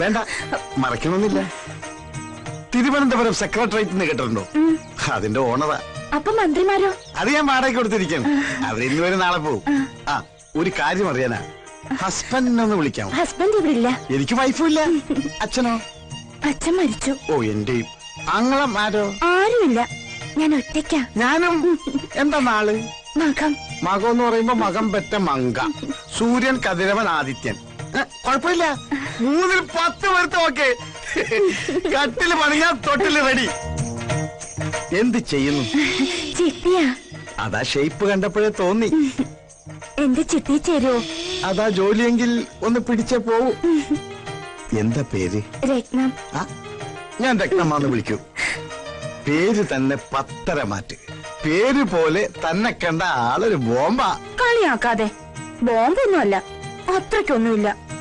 വേണ്ട, മറക്കണമെന്നില്ല. തിരുവനന്തപുരം സെക്രട്ടേറിയറ്റ് നിന്ന് കേട്ടിട്ടുണ്ടോ? അതിന്റെ ഓണറാ. അപ്പൊ മന്ത്രിമാരോ? അത് ഞാൻ വാടകയ്ക്ക് കൊടുത്തിരിക്കണം. അവരിന്ന് വരെ നാളെ പോവും. ആ, ഒരു കാര്യം അറിയാനാ, ഹസ്ബൻഡിനൊന്ന് വിളിക്കാമോ? ഹസ്ബൻഡ് ഇവിടെ ഇല്ല. എനിക്ക് വൈഫും ഇല്ല. അച്ഛനോ? അച്ഛൻ മരിച്ചു. ഓ, എന്റെയും. അങ്ങളും ആരോ? ആരുമില്ല, ഞാൻ ഒറ്റയ്ക്കാ. ഞാനും. എന്താ നാള്? മകം. മകം എന്ന് പറയുമ്പോ മകം പെറ്റ മങ്ക. സൂര്യൻ, കതിരവൻ, ആദിത്യൻ. കുഴപ്പമില്ല, 3-ൽ 10 വരുത്തം. ഓക്കെ, കട്ടില് പണിയാൻ തൊട്ടില് റെഡി. എന്ത് ചെയ്യുന്നു? ചിട്ടിയാ. അതാ ഷേപ്പ് കണ്ടപ്പോഴേ തോന്നി. എന്റെ ചിട്ടി ചേരുവോ? അതാ ജോലിയെങ്കിൽ ഒന്ന് പിടിച്ചേ പോവൂ. എന്താ പേര്? രത്നം. ഞാൻ രത്നമാന്ന് വിളിക്കൂ. പേര് തന്നെ 10 മാറ്റ്. പേര് പോലെ തന്നെ കണ്ട ആളൊരു ബോംബാ. കളിയാക്കാതെ. ബോംബൊന്നുമല്ല, അത്രയ്ക്കൊന്നുമില്ല.